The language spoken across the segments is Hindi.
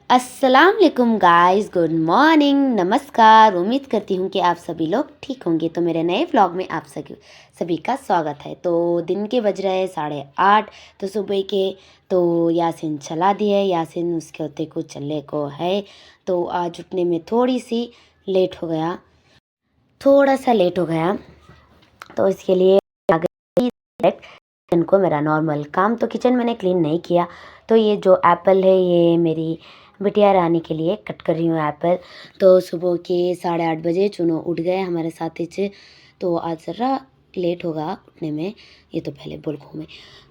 अस्सलाम वालेकुम गाइस, गुड मॉर्निंग, नमस्कार। उम्मीद करती हूँ कि आप सभी लोग ठीक होंगे। तो मेरे नए व्लॉग में आप सभी का स्वागत है। तो दिन के बज रहे हैं 8:30 तो सुबह के। तो यासिन चला दिए, यासिन उसके होते को चलने को है। तो आज उठने में थोड़ा सा लेट हो गया। तो इसके लिए आ गई किचन को। मेरा नॉर्मल काम तो किचन मैंने क्लीन नहीं किया। तो ये जो एप्पल है ये मेरी बिटिया रानी के लिए कट कर रही हूँ एप्पल। तो सुबह के 8:30 बजे चुनो उठ गए हमारे साथ ही। तो आज ज़रा लेट होगा उठने में, ये तो पहले बोल को मैं।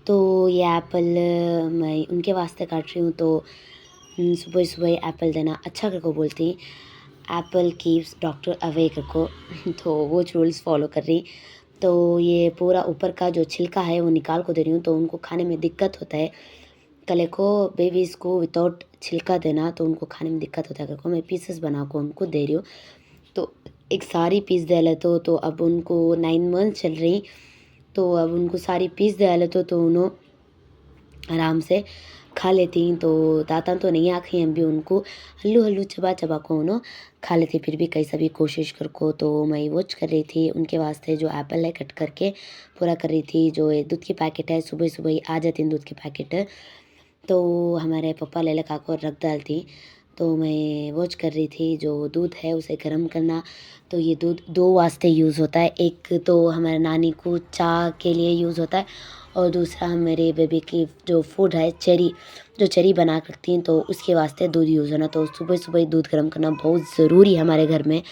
तो ये एप्पल मैं उनके वास्ते काट रही हूँ। तो सुबह सुबह एप्पल देना अच्छा कर को बोलती, एप्पल कीप्स डॉक्टर अवे कर को। तो वो रूल्स फॉलो कर रही। तो ये पूरा ऊपर का जो छिलका है वो निकाल को दे रही हूँ। तो उनको खाने में दिक्कत होता है। कल को बेबीज़ को विदाउट छिलका देना तो उनको खाने में दिक्कत होता है। कल को मैं पीसेस बना को उनको दे रही हूँ। तो एक सारी पीस दे लेते तो अब उनको 9 मंथ चल रही। तो अब उनको सारी पीस दे लेते तो उन्होंने आराम से खा लेती। तो दाता तो नहीं आखी हम भी उनको हल्लू हल्लू चबा चबा को उन्होंने खा लेती। फिर भी कैसा भी कोशिश कर को। तो मैं वॉच कर रही थी उनके वास्ते जो एप्पल है कट करके पूरा कर रही थी। जो दूध की पैकेट है सुबह सुबह ही आ जाती दूध की पैकेट। तो हमारे पापा ले लगा को रख डालती। तो मैं वॉच कर रही थी जो दूध है उसे गर्म करना। तो ये दूध दो वास्ते यूज़ होता है। एक तो हमारे नानी को चाय के लिए यूज़ होता है और दूसरा मेरे बेबी की जो फूड है जो चेरी बना करती हैं तो उसके वास्ते दूध यूज़ होना। तो सुबह सुबह ही दूध गर्म करना बहुत ज़रूरी है हमारे घर में।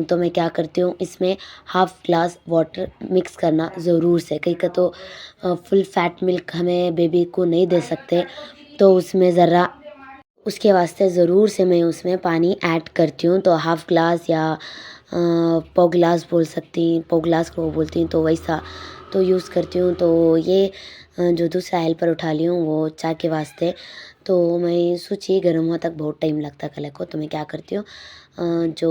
तो मैं क्या करती हूँ इसमें हाफ़ ग्लास वाटर मिक्स करना ज़रूर से। कहीं का तो फुल फैट मिल्क हमें बेबी को नहीं दे सकते। तो उसमें ज़रा उसके वास्ते ज़रूर से मैं उसमें पानी ऐड करती हूँ। तो हाफ़ ग्लास या पौ ग्लास बोल सकती, पौ ग्लास को बोलती हूँ तो वैसा तो यूज़ करती हूँ। तो ये जो दूसरा हेल्पर उठा ली हूँ वो चाय के वास्ते। तो मैं सोची गर्म हुआ तक बहुत टाइम लगता कल को। तो मैं क्या करती हूँ जो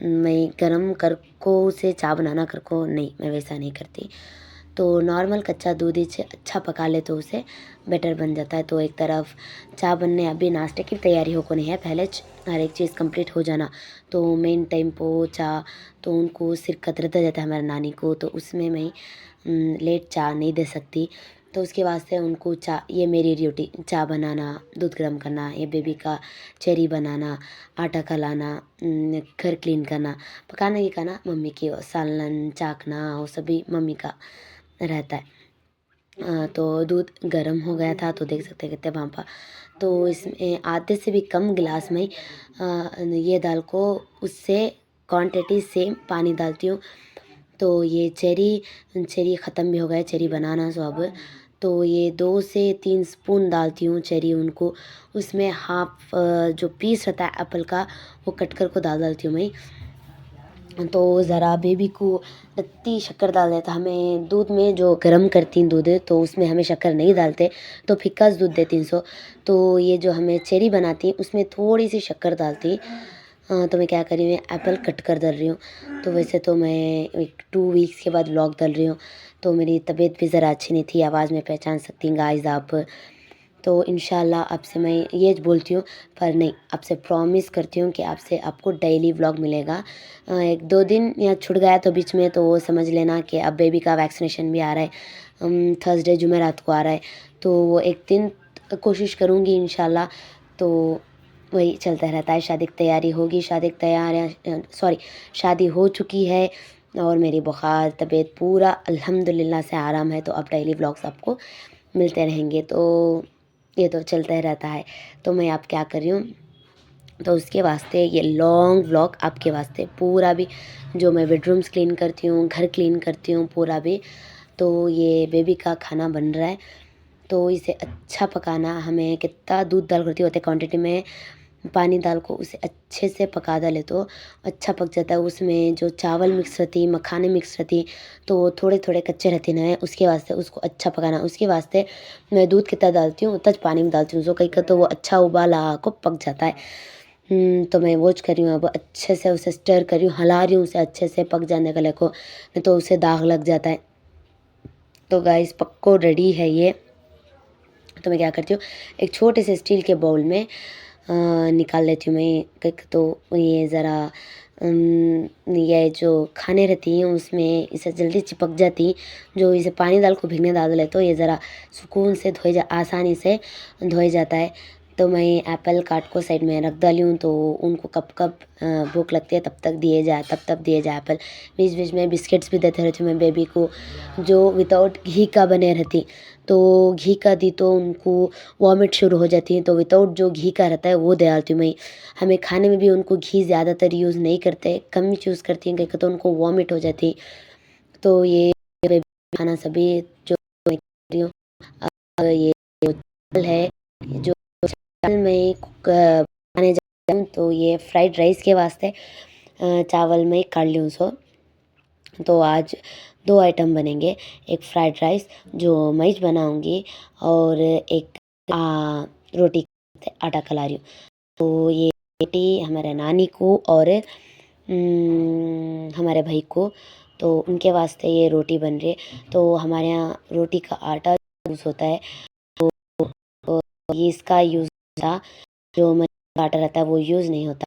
मैं गर्म कर को उसे चाय बनाना कर को नहीं, मैं वैसा नहीं करती। तो नॉर्मल कच्चा दूध ही से अच्छा पका ले तो उसे बेटर बन जाता है। तो एक तरफ चाय बनने अभी नाश्ते की तैयारी हो को नहीं है, पहले हर एक चीज़ कंप्लीट हो जाना। तो मेन टाइम पो चाय तो उनको सिर कतरता जाता है हमारी नानी को। तो उसमें मैं लेट चाय नहीं दे सकती। तो उसके वास्ते उनको चाय, ये मेरी ड्यूटी, चाय बनाना, दूध गर्म करना, ये बेबी का चेरी बनाना, आटा खलाना, घर क्लीन करना, पकाने की खाना मम्मी की, सालन चाकना वो सभी मम्मी का रहता है। तो दूध गर्म हो गया था तो देख सकते हैं कितने भापा। तो इसमें आधे से भी कम गिलास में ये दाल को उससे क्वांटिटी सेम पानी डालती हूँ। तो ये चेरी ख़त्म भी हो गया चेरी बनाना सो अब। तो ये 2 से 3 स्पून डालती हूँ चेरी उनको। उसमें हाफ जो पीस रहता है एप्पल का वो कट कर को डालती हूँ मैं। तो ज़रा बेबी को इतनी शक्कर डाल देता। हमें दूध में जो गर्म करती दूध तो उसमें हमें शक्कर नहीं डालते तो फीका दूध देती हूँ। तो ये जो हमें चेरी बनाती उसमें थोड़ी सी शक्कर डालती। तो मैं क्या कर रही हूँ एप्पल कट कर डाल रही हूँ। तो वैसे तो मैं एक 2 वीक्स के बाद व्लॉग डाल रही हूँ। तो मेरी तबीयत भी ज़रा अच्छी नहीं थी, आवाज़ में पहचान सकती हैं गाइस आप। तो इंशाल्लाह आपसे मैं ये बोलती हूँ, पर नहीं, आपसे प्रॉमिस करती हूँ कि आपसे आपको डेली व्लॉग मिलेगा। 1-2 दिन या छूट गया तो बीच में तो वो समझ लेना कि अब बेबी का वैक्सीनेशन भी आ रहा है। थर्सडे जुमेरात को आ रहा है। तो वो एक दिन कोशिश करूँगी इंशाल्लाह। तो वही चलता रहता है। शादी की तैयारी होगी, शादी की तैयारियाँ सॉरी शादी हो चुकी है और मेरी बुखार तबीयत पूरा अल्हम्दुलिल्लाह से आराम है। तो अब डेली व्लॉग्स आपको मिलते रहेंगे। तो ये तो चलता ही रहता है। तो मैं अब क्या कर रही हूँ तो उसके वास्ते ये लॉन्ग व्लॉग आपके वास्ते पूरा भी जो मैं बेडरूम्स क्लीन करती हूँ, घर क्लीन करती हूँ पूरा भी। तो ये बेबी का खाना बन रहा है। तो इसे अच्छा पकाना, हमें कितना दूध दाल करती होते क्वांटिटी में पानी डाल को उसे अच्छे से पका डाले तो अच्छा पक जाता है। उसमें जो चावल मिक्स रहती, मखाने मिक्स रहती तो वो थोड़े थोड़े कच्चे रहते ना, उसके वास्ते उसको अच्छा पकाना। उसके वास्ते मैं दूध कितना डालती हूँ उतना पानी में डालती हूँ। जो कहीं का तो वो अच्छा उबाल आ को पक जाता है। तो मैं वॉच कर रही हूँ अब अच्छे से उसे स्टर कर रही हूँ, हिला रही हूँ उसे अच्छे से पक जाने के लिए को, नहीं तो उसे दाग लग जाता है। तो गाइस पक्को रेडी है ये। तो मैं क्या करती हूँ एक छोटे से स्टील के बाउल में निकाल लेती हूँ मैं। एक तो ये ज़रा ये जो खाने रहती हैं उसमें इसे जल्दी चिपक जाती, जो इसे पानी डाल को भिगने डाल ले तो ये ज़रा सुकून से आसानी से धोए जाता है। तो मैं एप्पल काट को साइड में रख डाली हूँ, तो उनको कब कब भूख लगती है तब तक दिए जाए एप्पल। बीच बीच में बिस्किट्स भी देते रहती हूँ मैं बेबी को, जो विदाउट घी का बने रहती। तो घी का दी तो उनको वॉमिट शुरू हो जाती है, तो विदाउट जो घी का रहता है वो दे डालती हूँ मैं। हमें खाने में भी उनको घी ज़्यादातर यूज़ नहीं करते, कम ही यूज़ करती हैं, क्योंकि तो उनको वॉमिट हो जाती। तो ये खाना सभी जो मैं कर रही हूँ, ये जो चावल है, जो चावल मैं बनाने जा रही हूँ, तो ये फ्राइड राइस के वास्ते चावल मैं काट ली हूँ। तो आज 2 आइटम बनेंगे, एक फ्राइड राइस जो मैं बनाऊँगी और एक रोटी आटा खिला रही हूँ। तो ये रोटी हमारे नानी को और हमारे भाई को, तो उनके वास्ते ये रोटी बन रही है। तो हमारे यहाँ रोटी का आटा यूज़ होता है, तो ये इसका यूज़ था, जो आटा रहता है वो यूज़ नहीं होता।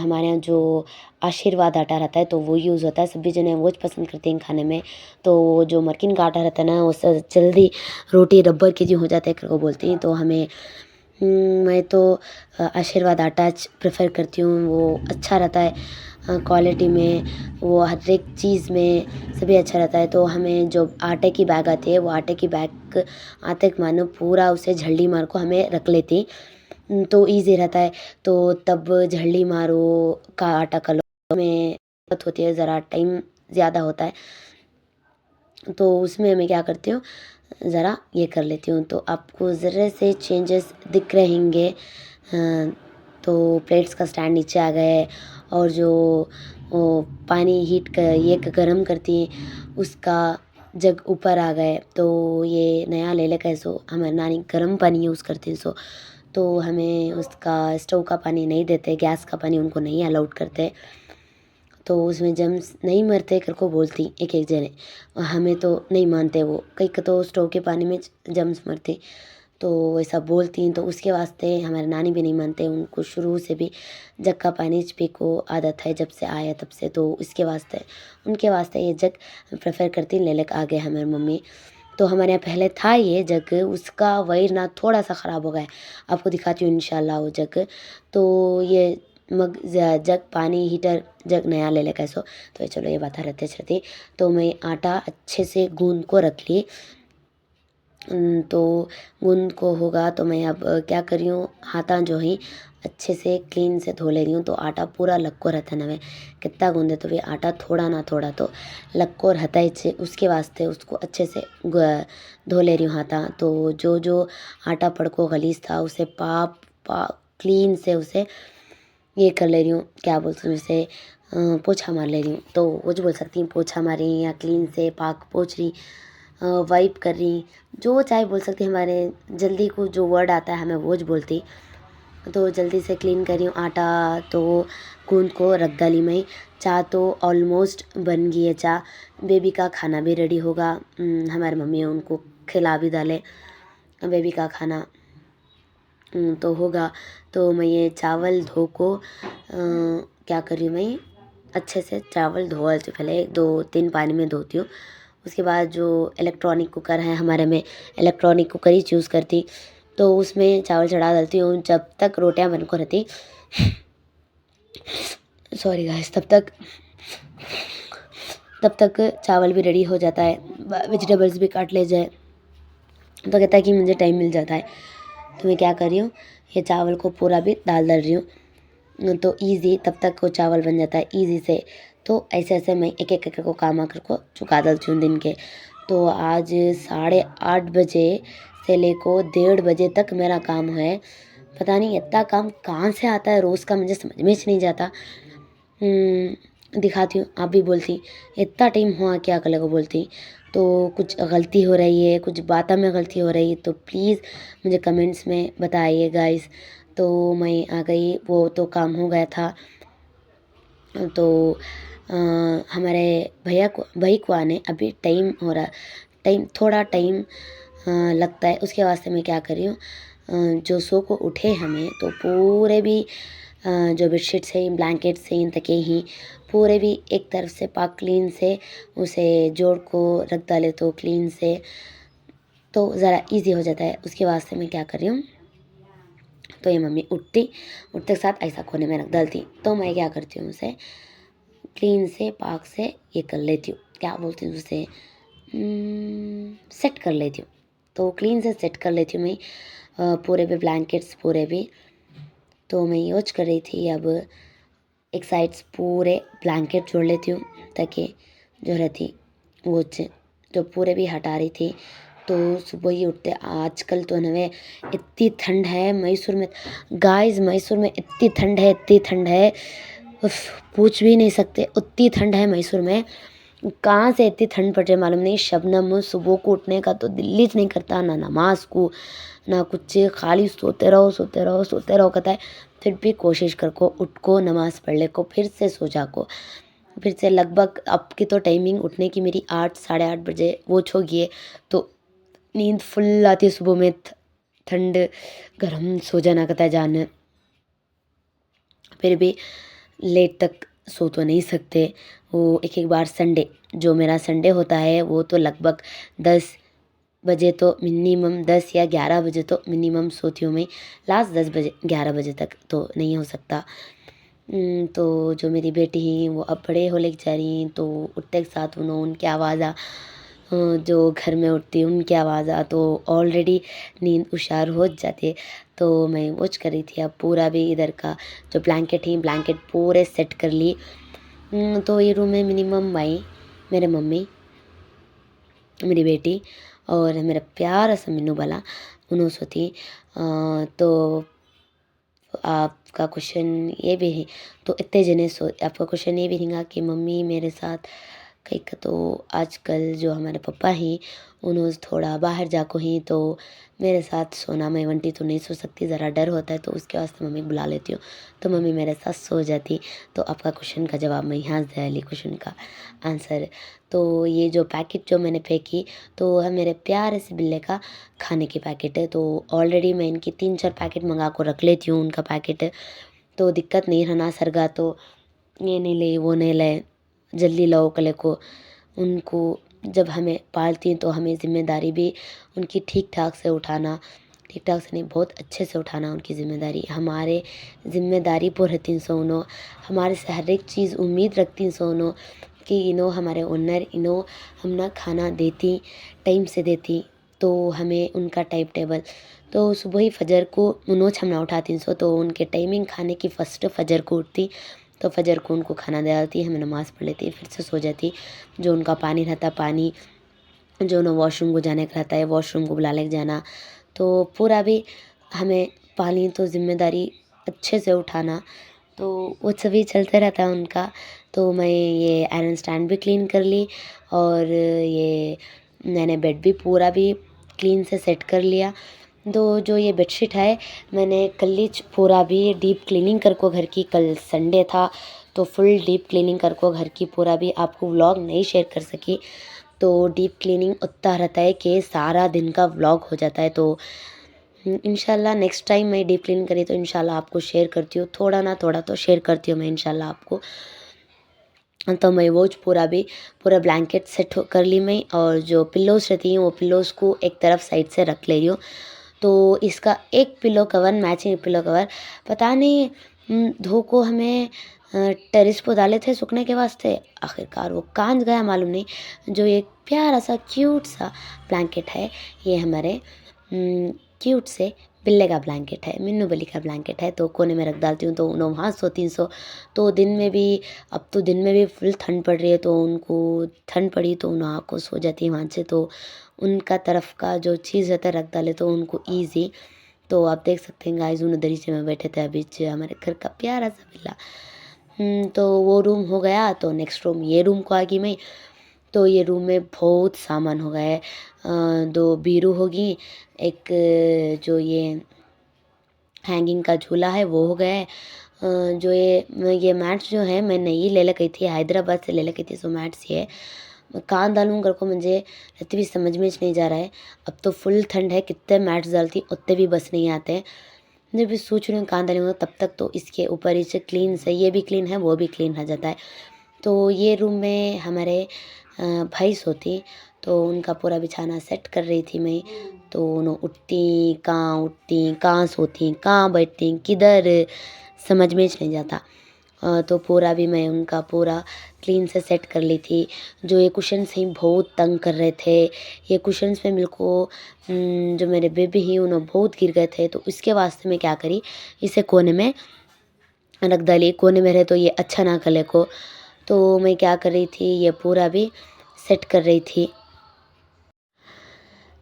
हमारे यहाँ जो आशीर्वाद आटा रहता है तो वो यूज़ होता है, सभी जने वो पसंद करते हैं खाने में। तो वो जो मरकिन का आटा रहता है ना, उससे जल्दी रोटी रबर की जो हो जाते हैं को बोलती हैं। तो हमें मैं तो आशीर्वाद आटा प्रेफर करती हूँ, वो अच्छा रहता है क्वालिटी में, वो हर एक चीज़ में सभी अच्छा रहता है। तो हमें जो आटे की बैग आती है, वो आटे की बैग आते के मानो पूरा उसे झल्डी मार को हमें रख लेती, तो ईज़ी रहता है। तो तब झल्डी मारो का आटा कलो में दिक्कत होती है, ज़रा टाइम ज़्यादा होता है। तो उसमें मैं क्या करती हूँ, ज़रा ये कर लेती हूँ, तो आपको ज़रा से चेंजेस दिख रहेंगे। तो प्लेट्स का स्टैंड नीचे आ गए, और जो वो पानी हीट कर ये गर्म करती हैं उसका जग ऊपर आ गए। तो ये नया ले ले कैसो हमारी नानी गर्म पानी यूज़ करती हैं, तो हमें उसका स्टोव का पानी नहीं देते, गैस का पानी उनको नहीं अलाउड करते। तो उसमें जम्स नहीं मरते कर को बोलती एक एक जने, हमें तो नहीं मानते वो, कई तो स्टोव के पानी में जम्स मरते, तो वैसा बोलती हैं। तो उसके वास्ते हमारे नानी भी नहीं मानते, उनको शुरू से भी जग का पानी पी को आदत है जब से आया तब से। तो इसके वास्ते उनके वास्ते ये जग प्रेफर करती ले लेकर आ गए हमारी मम्मी। तो हमारे यहाँ पहले था ये जग, उसका वायर ना थोड़ा सा ख़राब हो गया है, आपको दिखाती हूँ इंशाल्लाह वो जग। तो ये मग जग पानी हीटर जग नया ले ले कैसो। तो चलो ये बता रहते चलती। तो मैं आटा अच्छे से गूंद को रख ली। तो गूंद को होगा तो मैं अब क्या कर रही हूँ, हाथा जो है अच्छे से क्लीन से धो ले रही हूँ। तो आटा पूरा लक्को रहता ना, मैं कितना गूंदे तो भी आटा थोड़ा ना थोड़ा तो लक्को रहता ही, उसके वास्ते उसको अच्छे से धो ले रही हूँ हाथा। तो जो जो आटा पड़को गलीज था उसे क्लीन से उसे ये कर ले रही हूँ, क्या बोलती हूँ उसे, पोछा मार ले रही हूँ। तो वो जो बोल सकती हैं पोछा मारी या क्लीन से पाक पोछ रही, वाइप कर रही, जो चाहे बोल सकती। हमारे जल्दी को जो वर्ड आता है हमें वो जो बोलती। तो जल्दी से क्लीन कर रही हूँ आटा, तो गूंद को रख डाली मैं। चाय तो ऑलमोस्ट बन गई है, चाय बेबी का खाना भी रेडी होगा। हमारी मम्मी उनको खिला भी डाले बेबी का खाना, तो होगा। तो मैं ये चावल धो को क्या कर रही हूँ, मैं अच्छे से चावल धो तो पहले 2-3 पानी में धोती हूँ। उसके बाद जो इलेक्ट्रॉनिक कुकर है हमारे में, इलेक्ट्रॉनिक कुकर ही चूज़ करती, तो उसमें चावल चढ़ा डालती हूँ जब तक रोटियां बन को रहती। सॉरी गाइस, तब तक चावल भी रेडी हो जाता है, वेजिटेबल्स भी काट ले जाए, तो कहता है कि मुझे टाइम मिल जाता है। तो मैं क्या कर रही हूँ, ये चावल को पूरा भी डाल रही हूँ, तो ईज़ी तब तक वो चावल बन जाता है ईज़ी से। तो ऐसे ऐसे मैं एक एक को काम आकर को चुका डालती हूँ दिन के। तो आज 8:30 बजे से लेको 1:30 बजे तक मेरा काम है। पता नहीं इतना काम कहाँ से आता है रोज़ का, मुझे समझ में नहीं जाता। दिखाती हूँ, आप भी बोलती इतना टाइम हुआ क्या कल को बोलती। तो कुछ गलती हो रही है, कुछ बातों में गलती हो रही है, तो प्लीज़ मुझे कमेंट्स में बताइए गाइस। तो मैं आ गई, वो तो काम हो गया था। तो हमारे भाई को आने अभी टाइम हो रहा, थोड़ा टाइम लगता है। उसके वास्ते मैं क्या कर रही हूँ, जो सो को उठे हमें तो पूरे भी जो बेडशीट्स हैं ब्लैंकेट्स हैं तकिए ही पूरे भी एक तरफ से पाक क्लीन से उसे जोड़ को रख डाले तो क्लीन से तो ज़रा इजी हो जाता है। उसके वास्ते मैं क्या कर रही हूँ, तो ये मम्मी उठते के साथ ऐसा कोने में रख डालती, तो मैं क्या करती हूँ उसे क्लीन से पाक से ये कर लेती हूँ, क्या बोलती हूँ उसे सेट कर लेती हूँ। तो क्लीन से सेट कर लेती हूँ मैं पूरे भी ब्लैंकेट्स पूरे भी। तो मैं यूज कर रही थी अब एक साइड्स पूरे ब्लैंकेट जोड़ लेती हूँ ताकि जो रहती वो जो पूरे भी हटा रही थी। तो सुबह ही उठते आजकल तो नवे इतनी ठंड है मैसूर में गाइस, मैसूर में इतनी ठंड है उफ, पूछ भी नहीं सकते, उतनी ठंड है मैसूर में। कहाँ से इतनी ठंड पड़ रही है मालूम नहीं। शबनम सुबह को उठने का तो दिल ही नहीं करता, ना नमाज को ना कुछ, खाली सोते रहो कहता है। फिर भी कोशिश कर को उठ को नमाज पढ़ ले को फिर से सो जा को फिर से लगभग अब की तो टाइमिंग उठने की मेरी 8 साढ़े 8 बजे वो छो गई है। तो नींद फुल आती है सुबह में, ठंड गर्म सो जाना कहता है जान। फिर भी लेट तक सो तो नहीं सकते। वो एक एक बार संडे जो मेरा संडे होता है वो तो लगभग 10 बजे तो मिनिमम 10 या 11 बजे तो मिनिमम सोती हूँ मैं। लास्ट 10 बजे 11 बजे तक तो नहीं हो सकता। तो जो मेरी बेटी ही वो अब बड़े हो लेके जा रही हैं तो उठते के साथ उनकी आवाज़ जो घर में उठती है उनकी आवाज़ तो ऑलरेडी नींद हुशार हो जाती है। तो मैं वॉच कर रही थी अब पूरा भी इधर का जो ब्लैंकेट ही ब्लैंकेट पूरे सेट कर ली। तो ये रूम में मिनिमम मैं, मेरे मम्मी, मेरी बेटी और मेरा प्यारा सा मिन्नू वाला उन्होंने सोती। तो आपका क्वेश्चन ये भी है तो इतने जने सो आपका क्वेश्चन ये भी रहेगा कि मम्मी मेरे साथ कहीं का तो आजकल जो हमारे पापा हैं उन्होंने थोड़ा बाहर जाको ही तो मेरे साथ सोना मैं वंटी तो नहीं सो सकती, ज़रा डर होता है तो उसके वास्ते मम्मी बुला लेती हूँ। तो मम्मी मेरे साथ सो जाती। तो आपका क्वेश्चन का जवाब मैं यहाँ से ली क्वेश्चन का आंसर। तो ये जो पैकेट जो मैंने फेंकी तो है मेरे प्यारे से बिल्ले का खाने की पैकेट है। तो ऑलरेडी मैं इनकी 3-4 पैकेट मंगा को रख लेती हूँ उनका पैकेट है। तो दिक्कत नहीं रहना सरगा तो ये नहीं ले वो नहीं ले जल्दी लाओ कले को। उनको जब हमें पालती हैं तो हमें ज़िम्मेदारी भी उनकी ठीक ठाक से उठाना, ठीक ठाक से नहीं बहुत अच्छे से उठाना उनकी ज़िम्मेदारी हमारे ज़िम्मेदारी पर रहती सो उन्हों हमारे से हर एक चीज़ उम्मीद रखती सो उन्हों कि इनो हमारे ओनर इनो हम ना खाना देती टाइम से देती। तो हमें उनका टाइम टेबल तो सुबह ही फजर को उन्होंने हमना उठाती सो तो उनके टाइमिंग खाने की फ़र्स्ट फजर को उठती। तो फजर को उनको खाना दे डालती, हमें नमाज़ पढ़ लेती, फिर से सो जाती। जो उनका पानी रहता पानी, जो उन्हें वॉशरूम को जाने का रहता है वॉशरूम को बुला ले जाना। तो पूरा भी हमें पाली तो जिम्मेदारी अच्छे से उठाना तो वो सभी चलते रहता है उनका। तो मैं ये आयरन स्टैंड भी क्लीन कर ली और ये मैंने बेड भी पूरा भी क्लीन से सेट कर लिया। तो जो ये बेडशीट है मैंने कल ही पूरा भी डीप क्लीनिंग कर को घर की, कल संडे था तो फुल डीप क्लीनिंग कर को घर की पूरा भी आपको व्लॉग नहीं शेयर कर सकी। तो डीप क्लीनिंग उतना रहता है कि सारा दिन का व्लॉग हो जाता है। तो इंशाल्लाह नेक्स्ट टाइम मैं डीप क्लीन करी तो इंशाल्लाह आपको शेयर करती हूँ, थोड़ा ना थोड़ा तो शेयर करती हूँ मैं इंशाल्लाह आपको। तो मैं वो पूरा ब्लैंकेट सेट कर ली मैं और जो पिल्लोस रहती हैं वो पिल्लोस को एक तरफ साइड से रख ले रही हूँ। तो इसका एक pillow cover matching pillow cover पता नहीं धो को हमें टेरिस पर डाले थे सूखने के वास्ते, आखिरकार वो कांच गया मालूम नहीं। जो एक प्यारा सा क्यूट सा ब्लैंकेट है ये हमारे क्यूट से बिल्ले का ब्लैंकेट है, मिन्नू बली का ब्लैंकेट है। तो कोने में रख डालती हूँ तो उन्हों वहाँ सोती सो। तो दिन में भी अब तो दिन में भी फुल ठंड पड़ रही है तो उनको ठंड पड़ी तो उन्हों को सो जाती है वहाँ से। तो उनका तरफ का जो चीज़ रहता है रख डाले तो उनको ईजी। तो आप देख सकते हैं गाइस उन दरीचे में बैठे थे अभी हमारे घर का प्यारा सा बिल्ला। तो वो रूम हो गया। तो नेक्स्ट रूम ये रूम को आ गई मैं। तो ये रूम में बहुत सामान हो गया है। 2 बीरू होगी, एक जो ये हैंगिंग का झूला है वो हो गया है। जो ये मैट्स जो है मैं नहीं ले लेके थी, हैदराबाद से ले लेके थी। सो मैट्स ये कान डालूँ घर को मुझे रहती भी समझ में नहीं जा रहा है। अब तो फुल ठंड है, कितने मैट्स डालती उतने भी बस नहीं आते हैं। मैं भी सोच रही हूँ कान डालूँगा तब तक तो इसके ऊपर ही से क्लीन से ये भी क्लीन है वो भी क्लीन हो जाता है। तो ये रूम में हमारे भाई सोती, तो उनका पूरा बिछाना सेट कर रही थी मैं। तो उन्हों उठती कहाँ सोती कहाँ बैठती किधर समझ में नहीं जाता। तो पूरा भी मैं उनका पूरा क्लीन से सेट कर ली थी। जो ये कुशन्स हैं बहुत तंग कर रहे थे। ये कुशन्स में मेरे को जो मेरे बेबी ही उन्होंने बहुत गिर गए थे, तो इसके वास्ते मैं क्या करी, इसे कोने में रख डाली। कोने में रहे तो ये अच्छा ना कले को। तो मैं क्या कर रही थी, ये पूरा भी सेट कर रही थी।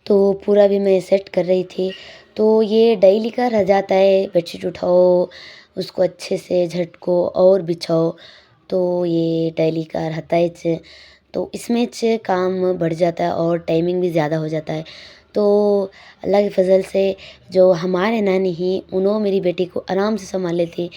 तो पूरा भी मैं सेट कर रही थी। तो ये डेली का रह जाता है, बेडशीट उठाओ, उसको अच्छे से झटको और बिछाओ। तो ये डेली का रहता है तो इसमें काम बढ़ जाता है और टाइमिंग भी ज़्यादा हो जाता है। तो अल्लाह के फजल से जो हमारे नानी ही उन्होंने मेरी बेटी को आराम से संभाल लेती।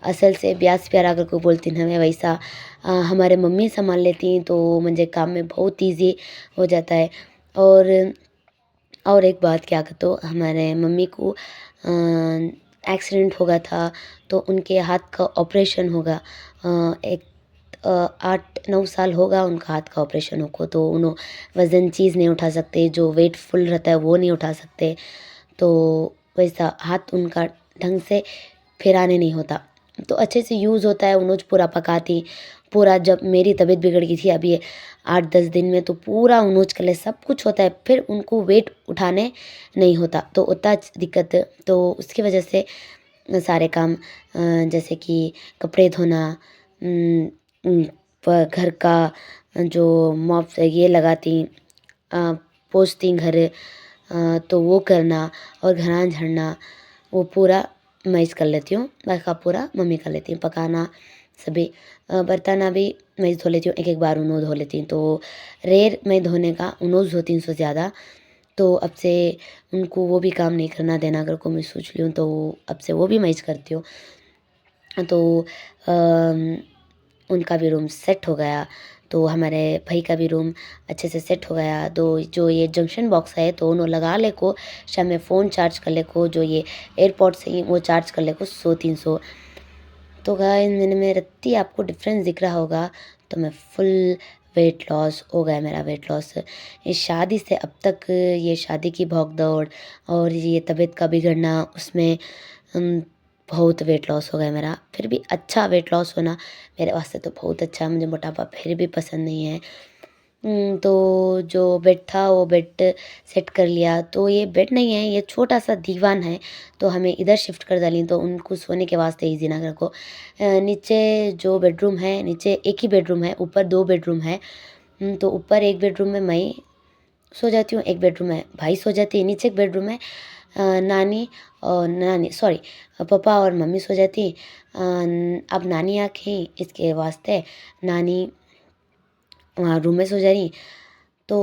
असल से ब्यास प्यार अगर को बोलती ना हमें वैसा हमारे मम्मी संभाल लेती, तो मुझे काम में बहुत ईजी हो जाता है। और एक बात क्या कहते हो, हमारे मम्मी को एक्सीडेंट हो गया था, तो उनके हाथ का ऑपरेशन होगा। एक 8-9 साल होगा उनका हाथ का ऑपरेशन हो। तो उन्होंने वज़न चीज़ नहीं उठा सकते, जो वेट फुल रहता है वो नहीं उठा सकते। तो वैसा हाथ उनका ढंग से फिराने नहीं होता, तो अच्छे से यूज़ होता है। उन्होंने पूरा पकाती पूरा। जब मेरी तबीयत बिगड़ गई थी अभी 8-10 दिन में, तो पूरा उन्होंने के लिए सब कुछ होता है, फिर उनको वेट उठाने नहीं होता, तो उतना दिक्कत। तो उसकी वजह से सारे काम जैसे कि कपड़े धोना, घर का जो मॉप ये लगाती, पोंछती घर, तो वो करना और घर झाड़ना वो पूरा मैं कर लेती हूँ। बाकी का पूरा मम्मी कर लेती हूँ। पकाना सभी बर्तन भी मैं धो लेती हूँ, एक एक बार उन्होंने धो लेती हूँ। तो रेर मैं धोने का उन्होंने धोती हूँ ज़्यादा। तो अब से उनको वो भी काम नहीं करना देना अगर को मैं सोच ली हूँ, तो अब से वो भी मैं करती हूँ। तो उनका भी रूम सेट हो गया, तो हमारे भाई का भी रूम अच्छे से सेट हो गया। तो जो ये जंक्शन बॉक्स है तो उन्होंने लगा ले को, शाम में फ़ोन चार्ज कर ले को, जो ये एयरपॉड्स हैं वो चार्ज कर ले को 100-300। तो गाइस मैंने में रत्ती आपको डिफरेंस दिख रहा होगा। तो मैं फुल वेट लॉस हो गया, मेरा वेट लॉस इस शादी से अब तक। ये शादी की भाग दौड़ और ये तबीयत का बिगड़ना, उसमें बहुत वेट लॉस हो गया मेरा। फिर भी अच्छा वेट लॉस होना मेरे वास्ते तो बहुत अच्छा है, मुझे मोटापा फिर भी पसंद नहीं है। तो जो बेड था वो बेड सेट कर लिया। तो ये बेड नहीं है, ये छोटा सा दीवान है, तो हमें इधर शिफ्ट कर डाली, तो उनको सोने के वास्ते ईजी ना को। नीचे जो बेडरूम है, नीचे एक ही बेडरूम है, ऊपर 2 बेडरूम है। तो ऊपर एक बेडरूम में मैं सो जाती हूँ, एक बेडरूम में भाई सो जाती है। नीचे एक बेडरूम में नानी सॉरी पापा और मम्मी सो जाती। अब नानी आँखें इसके वास्ते नानी वहाँ रूम में सो जा रही। तो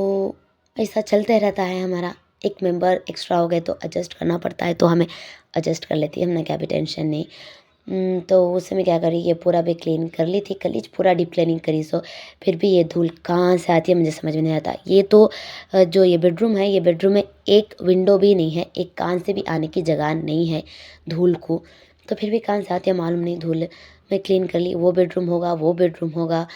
ऐसा चलते रहता है हमारा। एक मेंबर एक्स्ट्रा हो गए तो एडजस्ट करना पड़ता है, तो हमें एडजस्ट कर लेती है, हमने क्या भी टेंशन नहीं। तो उस समय क्या करी, ये पूरा भी क्लीन कर ली थी, कल ही पूरा डीप क्लीनिंग करी। सो फिर भी ये धूल कहाँ से आती है मुझे समझ में नहीं आता। ये तो जो ये बेडरूम है, ये बेडरूम में एक विंडो भी नहीं है, एक कान से भी आने की जगह नहीं है धूल को। तो फिर भी कहाँ से आती है मालूम नहीं धूल। मैं क्लीन कर ली, वो बेडरूम होगा वो बेडरूम होगा।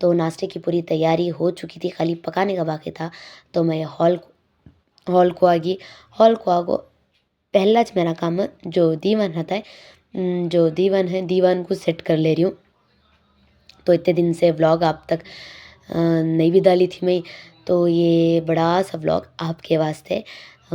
तो नाश्ते की पूरी तैयारी हो चुकी थी, खाली पकाने का बाकी था। तो मैं हॉल को आ गई। हॉल को आगो पहला मेरा काम जो दीवान रहता है, जो दीवान है दीवान को सेट कर ले रही हूँ। तो इतने दिन से व्लॉग आप तक नहीं भी डाली थी मैं, तो ये बड़ा सा व्लॉग आपके वास्ते।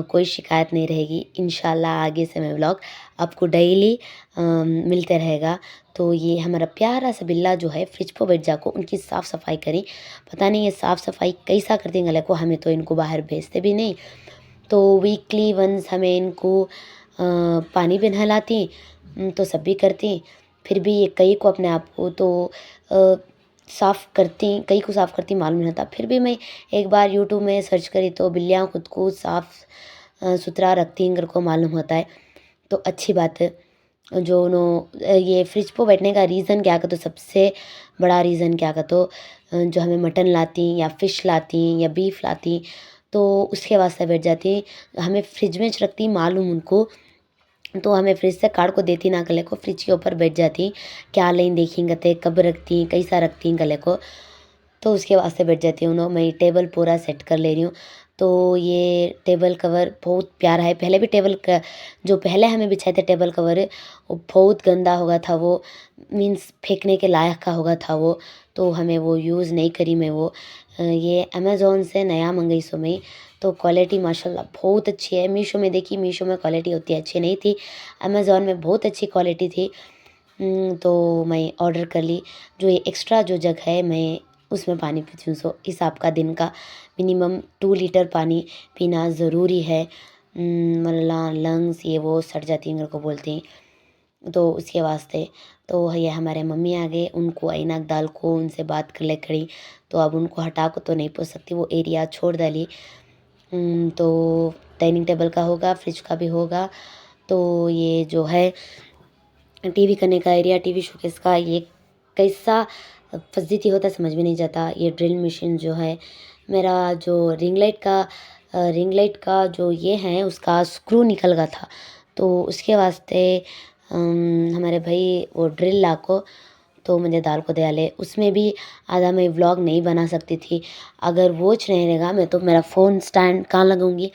कोई शिकायत नहीं रहेगी इंशाल्लाह। आगे से मैं व्लॉग आपको डेली मिलते रहेगा। तो ये हमारा प्यारा सा बिल्ला जो है फ्रिज पर बैठ जाको उनकी साफ़ सफाई करी। पता नहीं ये साफ़ सफाई कैसा करती हैं गले को, हमें तो इनको बाहर भेजते भी नहीं। तो वीकली वंस हमें इनको पानी भी नहलाती, तो सब भी करती। फिर भी ये कई को अपने आप को तो साफ़ करती, कई को साफ़ करती मालूम नहीं था। फिर भी मैं एक बार यूट्यूब में सर्च करी तो बिल्लियाँ खुद को साफ़ सुथरा रखती हैं, घर को मालूम होता है, तो अच्छी बात है। जो ये फ्रिज पे बैठने का रीज़न क्या कहते, सबसे बड़ा रीज़न क्या कहते, जो हमें मटन लाती या फ़िश लाती या बीफ लाती तो उसके वास्ते बैठ जाती। हमें फ्रिज में रखती मालूम उनको, तो हमें फ्रिज से काढ़ को देती ना गले को, फ्रिज के ऊपर बैठ जाती, क्या लें देखेंगे ते कब रखती कैसा रखती गले को, तो उसके वास्ते बैठ जाती हूँ। मैं टेबल पूरा सेट कर ले रही हूँ। तो ये टेबल कवर बहुत प्यारा है। पहले भी टेबल का जो पहले हमें बिछाए थे टेबल कवर वो बहुत गंदा हो गया था, वो मीन्स फेंकने के लायक का हो गया था वो, तो हमें वो यूज़ नहीं करी मैं वो। ये अमेज़ोन से नया मंगाई सो मैं, तो क्वालिटी माशाल्लाह बहुत अच्छी है। मीशो में देखी, मीशो में क्वालिटी उतनी अच्छी नहीं थी, अमेज़ोन में बहुत अच्छी क्वालिटी थी। तो मैं ऑर्डर कर ली। जो ये एक्स्ट्रा जो जग है मैं उसमें पानी पीती हूँ, सो हिसाब का दिन का मिनिमम 2 लीटर पानी पीना ज़रूरी है, वरना लंग्स ये वो सड़ जाती हैं मेरे को बोलते हैं, तो उसके वास्ते। तो ये हमारे मम्मी आ गए, उनको ऐनक डाल को उनसे बात कर ले खड़ी, तो अब उनको हटा को तो नहीं पूछ सकती, वो एरिया छोड़ डाली। तो डाइनिंग टेबल का होगा, फ्रिज का भी होगा। तो ये जो है टीवी करने का एरिया, टीवी शोकेस का, ये कैसा फज़ीती होता है समझ में नहीं जाता। ये ड्रिल मशीन जो है, मेरा जो रिंग लाइट का जो ये है उसका स्क्रू निकल गया था, तो उसके वास्ते हमारे भाई वो ड्रिल ला को तो मुझे दाल को दया ले। उसमें भी आधा मैं व्लॉग नहीं बना सकती थी, अगर वॉच नहीं रहेगा मैं तो मेरा फ़ोन स्टैंड कहाँ लगाऊंगी,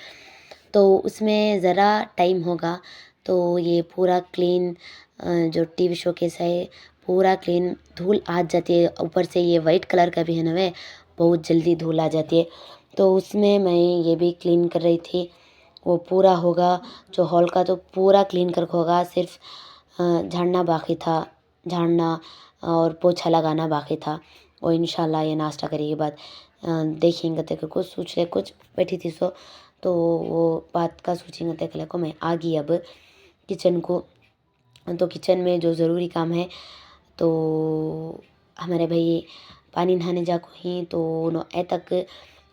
तो उसमें ज़रा टाइम होगा। तो ये पूरा क्लीन जो टीवी शोकेस है पूरा क्लीन, धूल आ जाती है ऊपर से, ये वाइट कलर का भी है ना, वे बहुत जल्दी धूल आ जाती है, तो उसमें मैं ये भी क्लीन कर रही थी। वो पूरा होगा जो हॉल का, तो पूरा क्लीन कर होगा, सिर्फ झाड़ना बाकी था, झाड़ना और पोछा लगाना बाकी था। और इंशाल्लाह ये नाश्ता करने के बाद देखेंगे तो कुछ सोच ले, कुछ बैठी थी सो, तो वो बात का सोचेंगे तक को मैं आ गई अब किचन को। तो किचन में जो ज़रूरी काम है, तो हमारे भाई पानी नहाने जाको ही, तो नो ए तक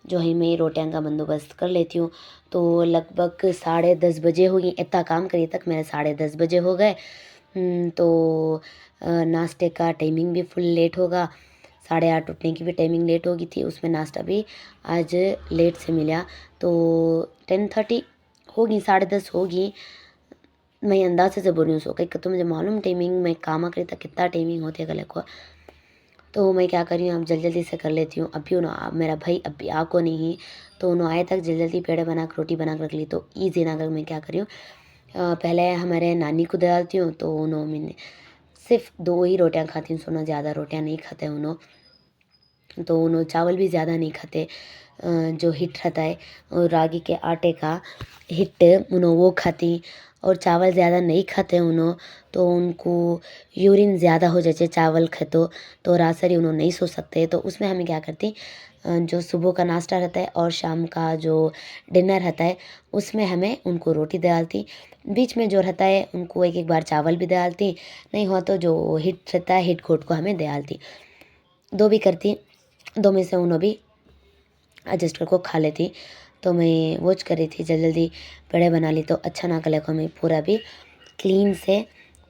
जो है मैं रोटियां का बंदोबस्त कर लेती हूँ। तो लगभग 10:30 बजे हो गई, इतना काम करिए तक मेरे 10:30 बजे हो गए। तो नाश्ते का टाइमिंग भी फुल लेट होगा, 8:30 उठने की भी टाइमिंग लेट हो गई थी, उसमें नाश्ता भी आज लेट से मिला, तो 10:30 होगी, 10:30 होगी। मैं अंदाजे से बोल रही हूँ सो, कहीं तो मुझे मालूम टाइमिंग मैं काम करी था कितना टाइमिंग होती है गले को, तो मैं क्या कर रही हूँ अब जल्दी जल्दी से कर लेती हूँ। अभी ना मेरा भाई अभी आ को नहीं, तो उन्होंने आए तक जल्दी जल्दी पेड़े बना कर रोटी बना कर रख ली। तो ईजी ना कर मैं क्या करी हूँ, पहले हमारे नानी को डालती हूँ, तो उन्होंने मैंने सिर्फ 2 ही रोटियाँ खाती हूँ, सोना ज़्यादा रोटियाँ नहीं खाते उन्होंने, तो उन्होंने चावल भी ज़्यादा नहीं खाते। जो हिट रहता है रागी के आटे का हिट, उन्होंने वो खाती, और चावल ज़्यादा नहीं खाते उन्होंने, तो उनको यूरिन ज़्यादा हो जाए चावल खाए तो रासरी उन्होंने नहीं सो सकते। तो उसमें हमें क्या करती, जो सुबह का नाश्ता रहता है और शाम का जो डिनर रहता है उसमें हमें उनको रोटी डालती, बीच में जो रहता है उनको एक एक बार चावल भी डालती, नहीं हुआ तो जो हिट रहता है हिट घोट को हमें डालती, दो भी करती, दो में से उन्होंने भी एडजस्ट करके खा लेती। तो मैं वोच कर रही थी जल्दी जल्दी पेड़े बना ली, तो अच्छा ना कले को मैं पूरा भी क्लीन से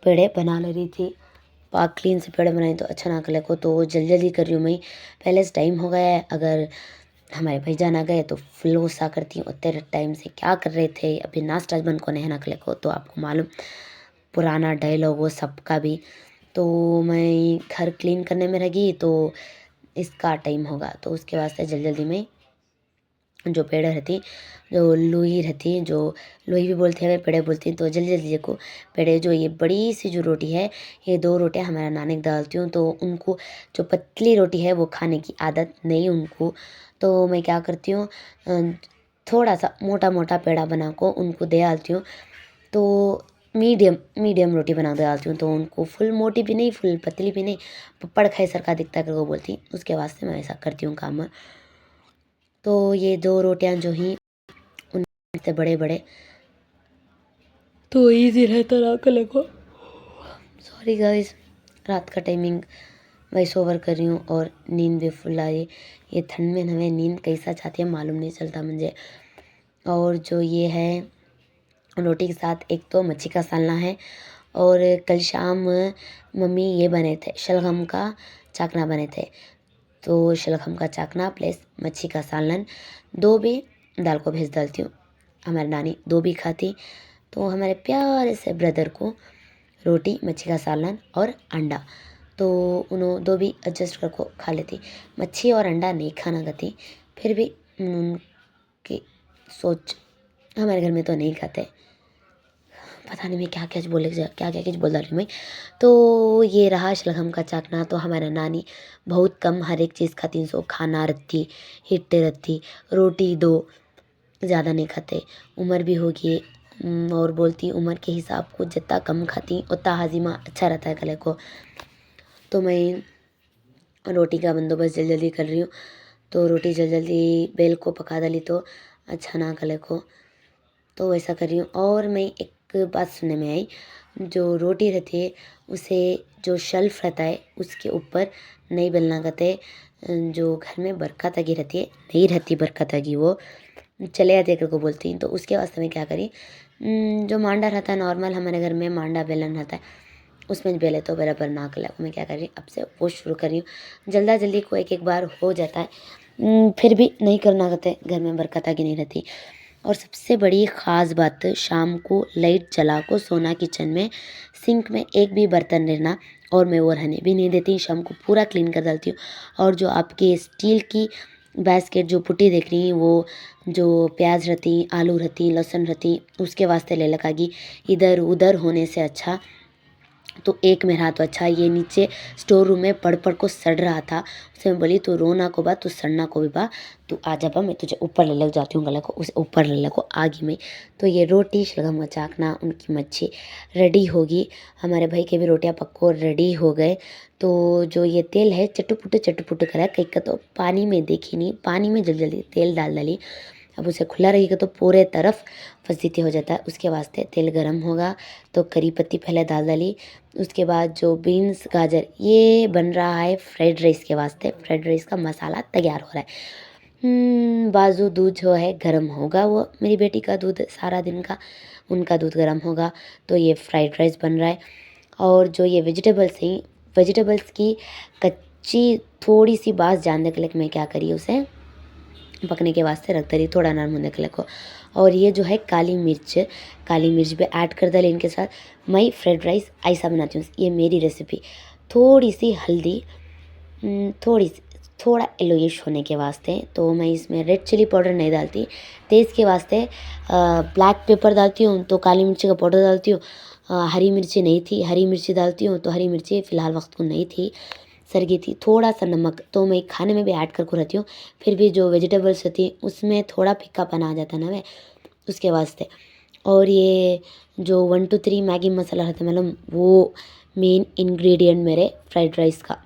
पेड़े बना ले रही थी, पाक क्लीन से पेड़े बनाई तो अच्छा ना कले को, तो जल्दी जल्दी कर रही हूँ मैं, पहले से टाइम हो गया है। अगर हमारे भाईजान आ गए तो फुल गुस्सा करती हूँ, उतने टाइम से क्या कर रहे थे, अभी नाश्ता बन को नहीं ना कले को, तो आपको मालूम पुराना डायलॉग वो सबका भी। तो मैं घर क्लीन करने में लगी, तो इसका टाइम होगा, तो उसके वास्ते जल्दी जल्दी में जो पेड़ रहती, जो लोई रहती, जो लोई भी बोलते हैं पेड़े बोलती हैं, तो जल्दी जल्दी देखो पेड़े, जो ये बड़ी सी जो रोटी है, ये 2 रोटियां हमारा नानी को डालती हूँ, तो उनको जो पतली रोटी है वो खाने की आदत नहीं उनको, तो मैं क्या करती हूँ थोड़ा सा मोटा मोटा पेड़ा बना को उनको दे डालती हूँ, तो मीडियम मीडियम रोटी बना दे डालती हूँ, तो उनको फुल मोटी भी नहीं फुल पतली भी नहीं, पपड़ खाई सरका दिखता कर वो बोलती, उसके वास्ते मैं ऐसा करती हूँ काम। तो ये 2 रोटियां जो ही उनसे बड़े बड़े, तो ईजी रहता ना कल को। सॉरी गाइस, रात का टाइमिंग वॉइस ओवर कर रही हूँ और नींद भी फुल आ रही, ये ठंड में हमें नींद कैसा चाहती है मालूम नहीं चलता मुझे। और जो ये है रोटी के साथ एक तो मच्छी का सालना है, और कल शाम मम्मी ये बने थे, शलगम का चाकना बने थे। तो शलगम का चाकना प्लस मच्छी का सालन, दो भी दाल को भेज डालती हूँ। हमारी नानी दो भी खाती, तो हमारे प्यारे से ब्रदर को रोटी, मच्छी का सालन और अंडा, तो उन्होंने दो भी एडजस्ट करके खा लेती। मच्छी और अंडा नहीं खाना खाती, फिर भी उनकी सोच, हमारे घर में तो नहीं खाते। पता नहीं मैं क्या क्या बोल रही हूँ मैं। तो ये रहा शलगम का चाकना। तो हमारा नानी बहुत कम हर एक चीज़ खाती, सो खाना रत्ती, हिट्टे रत्ती, रोटी दो, ज़्यादा नहीं खाते। उम्र भी होगी, और बोलती उम्र के हिसाब को जितना कम खाती उतना हाजिमा अच्छा रहता है गले को। तो मैं रोटी का बंदोबस्त जल्दी जल्दी कर रही हूँ। तो रोटी जल्दी जल्दी बेल को पका डाली तो अच्छा ना गले को, तो वैसा कर रही हूँ। और मैं एक बात सुनने में आई, जो रोटी रहती है उसे जो शेल्फ रहता है उसके ऊपर नहीं बेलना कहते। जो घर में बरकत आगी रहती है, नहीं रहती बरकत आगी, वो चले जाते करके बोलती। तो उसके वास्ते में क्या करी, जो मांडा रहता है नॉर्मल, हमारे घर में मांडा बेलन रहता है, उसमें बेले तो बराबर ना कला। मैं क्या कर रही हूँ, अब से वो शुरू कर रही हूँ। जल्दा जल्दी को एक एक बार हो जाता है, फिर भी नहीं करना कहते, घर में बरकत आगी नहीं रहती। और सबसे बड़ी ख़ास बात, शाम को लाइट जला को सोना किचन में, सिंक में एक भी बर्तन रहना और मैं वो रहने भी नहीं देती। शाम को पूरा क्लीन कर डालती हूँ। और जो आपकी स्टील की बास्केट जो पुट्टी देख रही हैं, वो जो प्याज रहती, आलू रहती, लहसुन रहती, उसके वास्ते ले लगागी। इधर उधर होने से अच्छा तो एक में रहा तो अच्छा। ये नीचे स्टोर रूम में पढ़ पढ़ को सड़ रहा था, उसे मैं बोली तू रोना को बा, तू सड़ना को भी बा, तू आ जा बा, मैं तुझे ऊपर ले लग जाती हूँ गले को, उसे ऊपर ले लगो आगे में। तो ये रोटी शलगम का चाकना, उनकी मच्छी रेडी होगी। हमारे भाई के भी रोटियां पक्को रेडी हो गए। तो जो ये तेल है चटू पुटू करा, कहीं का तो पानी में देखी नहीं, पानी में जल्दी जल्दी तेल डाल डाली। अब उसे खुला रहेगा तो पूरे तरफ फजीती हो जाता है। उसके वास्ते तेल गरम होगा तो करी पत्ती पहले डाल डाली। उसके बाद जो बीन्स गाजर, ये बन रहा है फ्राइड राइस के वास्ते, फ्राइड राइस का मसाला तैयार हो रहा है। बाजू दूध जो है गरम होगा, वो मेरी बेटी का दूध सारा दिन का, उनका दूध गरम होगा तो ये फ्राइड राइस बन रहा है। और जो ये वेजिटेबल्स हैं, वेजिटेबल्स की कच्ची थोड़ी सी बात जानने के लिए मैं क्या करी, उसे पकने के वास्ते रख दे, थोड़ा नरम होने के लिए को। और ये जो है काली मिर्च भी ऐड कर डाली इनके साथ। मैं फ्राइड राइस ऐसा बनाती हूँ, ये मेरी रेसिपी। थोड़ी सी हल्दी, थोड़ा येलोइश होने के वास्ते, तो मैं इसमें रेड चिली पाउडर नहीं डालती। तेज़ के वास्ते ब्लैक पेपर डालती हूँ, तो काली मिर्ची का पाउडर डालती हूँ। हरी मिर्ची नहीं थी, हरी मिर्ची डालती हूँ, तो हरी मिर्ची फ़िलहाल वक्त को नहीं थी, सरगी थी। थोड़ा सा नमक तो मैं खाने में भी ऐड करके रहती हूँ, फिर भी जो वेजिटेबल्स होती हैं उसमें थोड़ा फीकापन आ जाता है ना वे, उसके वास्ते। और ये जो 1 2 3 मैगी मसाला रहता है, मतलब वो मेन इंग्रेडिएंट मेरे फ्राइड राइस का।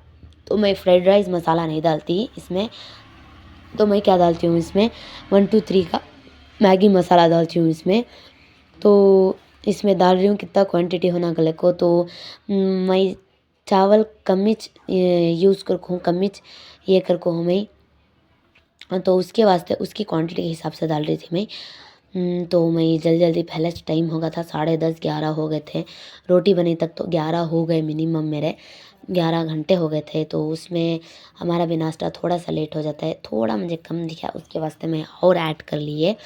तो मैं फ्राइड राइस मसाला नहीं डालती इसमें, तो मैं क्या डालती हूँ इसमें, 1 2 3 का मैगी मसाला डालती हूँ इसमें। तो इसमें डाल रही हूँ कितना क्वांटिटी होना गले को, तो मैं चावल कमिच यूज़ करको हूँ, कमिच ये करको हूँ मैं, तो उसके वास्ते उसकी क्वांटिटी के हिसाब से डाल रही थी मैं। तो मैं जल्दी जल्दी, पहले टाइम हो गया था 10:30 11 हो गए थे, रोटी बनी तक तो 11 हो गए मिनिमम, मेरे 11 घंटे हो गए थे। तो उसमें हमारा भी नाश्ता थोड़ा सा लेट हो जाता है, थोड़ा मुझे कम दिखा, उसके वास्ते मैं और ऐड कर लिए।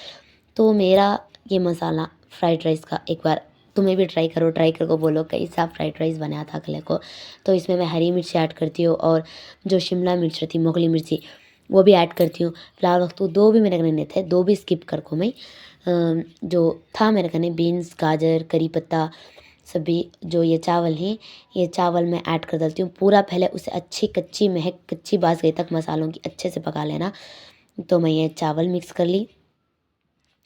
तो मेरा ये मसाला फ्राइड राइस का एक बार तुम्हें भी ट्राई करो, ट्राई करके बोलो कैसा फ्राइड राइस बनाया था कल को। तो इसमें मैं हरी मिर्च ऐड करती हूँ, और जो शिमला मिर्च रहती, मोगली मिर्ची, वो भी ऐड करती हूँ। फिलहाल वक्त तो दो भी मेरे घर नहीं थे, दो भी स्किप कर को मैं, जो था मेरे घर बीन्स गाजर करी पत्ता सभी, जो ये चावल हैं, ये चावल मैं ऐड कर डालती हूँ पूरा। पहले उसे अच्छी कच्ची महक, कच्ची बास गई तक मसालों की अच्छे से पका लेना। तो मैं ये चावल मिक्स कर ली,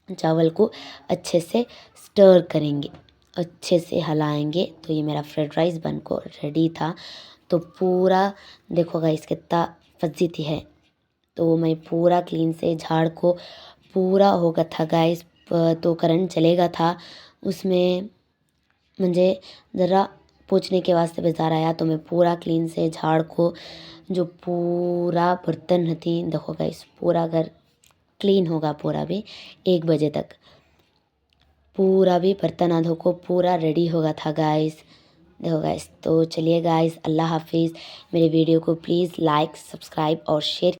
चावल को अच्छे से स्टर करेंगे, अच्छे से हिलाएंगे, तो ये मेरा फ्राइड राइस बनकर रेडी था। तो पूरा देखो गाइस कितना फजीती है, तो मैं पूरा क्लीन से झाड़ को पूरा हो गया था गाइस। तो करंट चलेगा था उसमें, मुझे ज़रा पोंछने के वास्ते बाजार आया, तो मैं पूरा क्लीन से झाड़ को, जो पूरा बर्तन रहती, देखो गाइस पूरा घर क्लीन होगा पूरा भी 1 बजे तक। पूरा भी बर्तन आधों को पूरा रेडी हो गया था गाइस। देखो गाइस, तो चलिए गाइस, अल्लाह हाफिज़। मेरे वीडियो को प्लीज़ लाइक, सब्सक्राइब और शेयर